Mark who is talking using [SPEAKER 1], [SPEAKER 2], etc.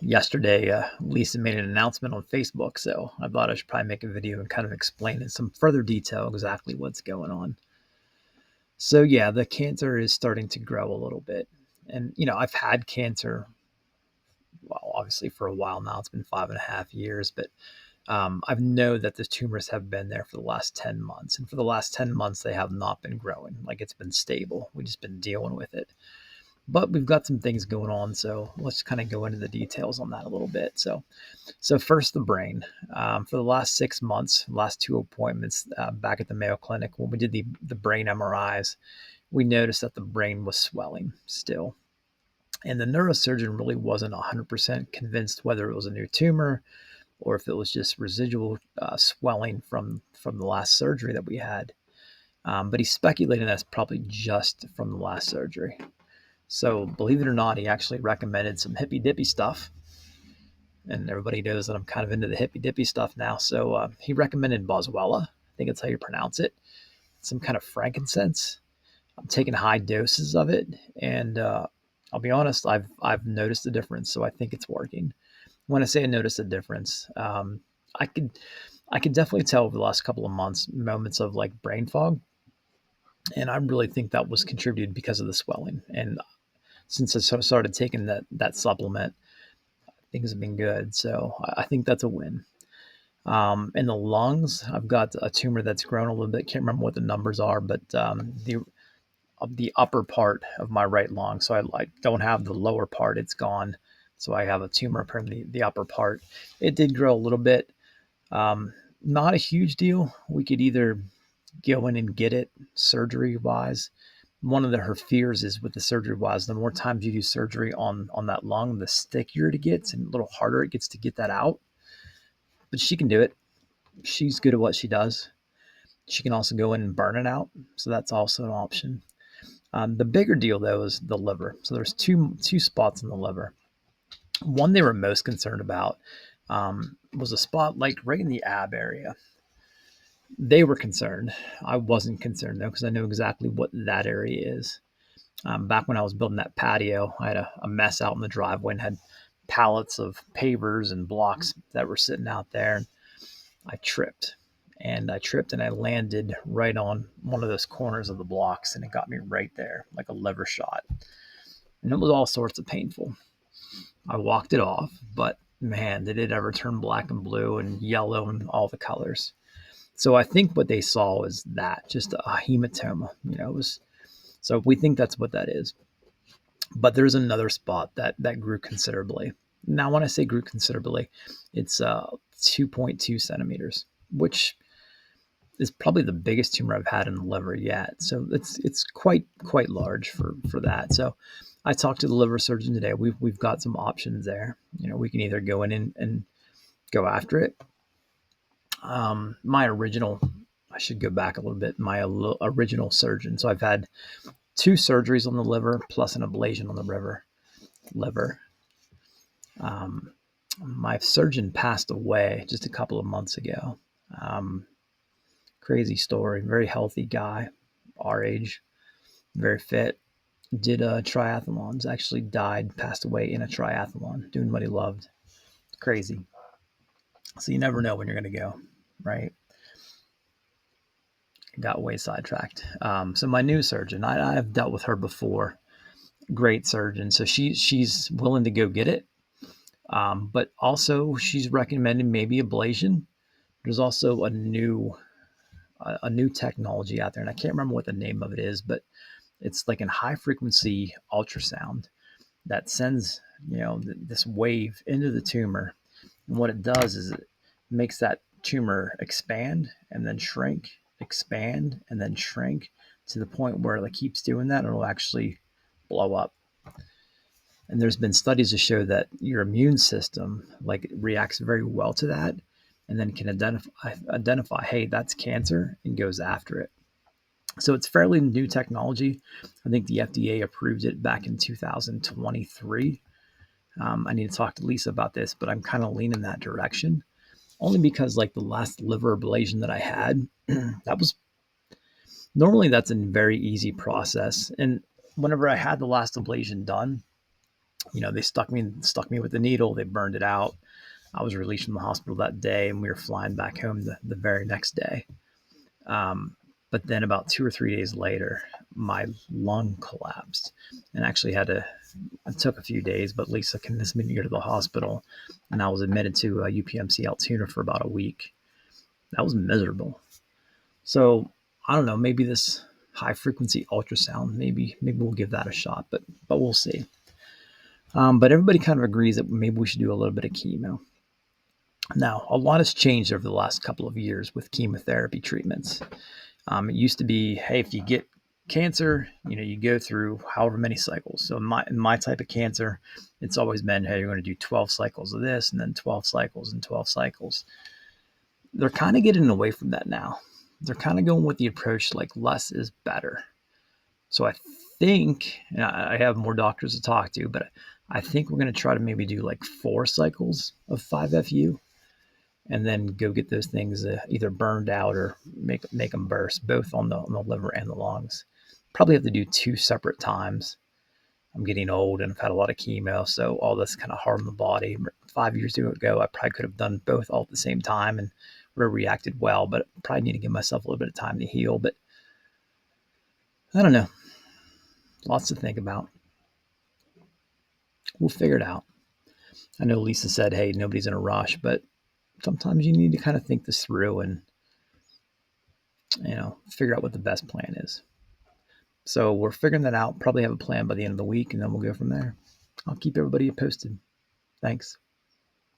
[SPEAKER 1] yesterday, Lisa made an announcement on Facebook, so I thought I should probably make a video and kind of explain in some further detail exactly what's going on. So yeah, the cancer is starting to grow a little bit. And I've had cancer, well, obviously for a while now. It's been 5.5 years, but I've known that the tumors have been there for the last 10 months. And for the last 10 months, they have not been growing. Like, it's been stable. We've just been dealing with it. But we've got some things going on, so let's kind of go into the details on that a little bit. So first, the brain. For the last 6 months, last two appointments back at the Mayo Clinic, when we did the brain MRIs, we noticed that the brain was swelling still. And the neurosurgeon really wasn't 100% convinced whether it was a new tumor or if it was just residual swelling from the last surgery that we had. But he speculated that's probably just from the last surgery. So believe it or not, he actually recommended some hippy dippy stuff. And everybody knows that I'm kind of into the hippy dippy stuff now. So he recommended boswellia. I think that's how you pronounce it. Some kind of frankincense. I'm taking high doses of it, and I'll be honest, I've noticed a difference. So I think it's working. When I say I noticed a difference, I could I could definitely tell over the last couple of months moments of like brain fog, and I really think that was contributed because of the swelling. And since I started taking that supplement, things have been good. So I think that's a win. In the lungs, I've got a tumor that's grown a little bit. Can't remember what the numbers are, but the upper part of my right lung. So I don't have the lower part; it's gone. So I have a tumor up in the upper part. It did grow a little bit. Not a huge deal. We could either go in and get it surgery wise. One of her fears is with the surgery wise, the more times you do surgery on that lung, the stickier it gets and a little harder it gets to get that out. But she can do it. She's good at what she does. She can also go in and burn it out. So that's also an option. The bigger deal though is the liver. So there's two spots in the liver. One they were most concerned about was a spot like right in the ab area. They were concerned. I wasn't concerned though because I know exactly what that area is. Back when I was building that patio, I had a mess out in the driveway and had pallets of pavers and blocks that were sitting out there. And I tripped and I landed right on one of those corners of the blocks, and it got me right there like a liver shot. And it was all sorts of painful. I walked it off, but man, did it ever turn black and blue and yellow and all the colors. So I think what they saw was that just a hematoma. It was. So we think that's what that is. But there's another spot that grew considerably. Now, when I say grew considerably, it's 2.2 centimeters, which is probably the biggest tumor I've had in the liver yet. So it's quite large for that. So I talked to the liver surgeon today. We've got some options there. We can either go in and go after it. My original, I should go back a little bit. My original surgeon. So I've had two surgeries on the liver plus an ablation on the liver. My surgeon passed away just a couple of months ago. Crazy story. Very healthy guy, our age, very fit. Did triathlons. Actually died, passed away in a triathlon, doing what he loved. Crazy. So you never know when you're going to go, right? Got way sidetracked. So my new surgeon, I've dealt with her before. Great surgeon. So she's willing to go get it. But also she's recommending maybe ablation. There's also a new technology out there, and I can't remember what the name of it is, but it's like a high frequency ultrasound that sends this wave into the tumor, and what it does is it makes that tumor expand and then shrink, expand and then shrink to the point where it keeps doing that, it'll actually blow up. And there's been studies to show that your immune system reacts very well to that, and then can identify, hey, that's cancer, and goes after it. So it's fairly new technology. I think the FDA approved it back in 2023. I need to talk to Lisa about this, but I'm kind of leaning that direction, only because the last liver ablation that I had, that was normally that's a very easy process. And whenever I had the last ablation done, They stuck me with the needle. They burned it out. I was released from the hospital that day, and we were flying back home the very next day. Um, but then about 2 or 3 days later, my lung collapsed, and actually had to. It took a few days, but Lisa convinced me to go to the hospital, and I was admitted to UPMC Altoona for about a week. That was miserable. So I don't know. Maybe this high frequency ultrasound. Maybe we'll give that a shot, but we'll see. But everybody kind of agrees that maybe we should do a little bit of chemo. Now, a lot has changed over the last couple of years with chemotherapy treatments. It used to be, hey, if you get cancer, you go through however many cycles. So in my type of cancer, it's always been, hey, you're going to do 12 cycles of this, and then 12 cycles and 12 cycles. They're kind of getting away from that now. They're kind of going with the approach like less is better. So I think, and I have more doctors to talk to, but I think we're going to try to maybe do like 4 cycles of 5FU, and then go get those things either burned out or make them burst, both on the liver and the lungs. Probably have to do 2 separate times. I'm getting old and I've had a lot of chemo, so all this kind of hard on the body. 5 years ago, I probably could have done both all at the same time and would have reacted well, but probably need to give myself a little bit of time to heal. But I don't know. Lots to think about. We'll figure it out. I know Lisa said, hey, nobody's in a rush, but sometimes you need to kind of think this through and, figure out what the best plan is. So we're figuring that out. Probably have a plan by the end of the week, and then we'll go from there. I'll keep everybody posted. Thanks.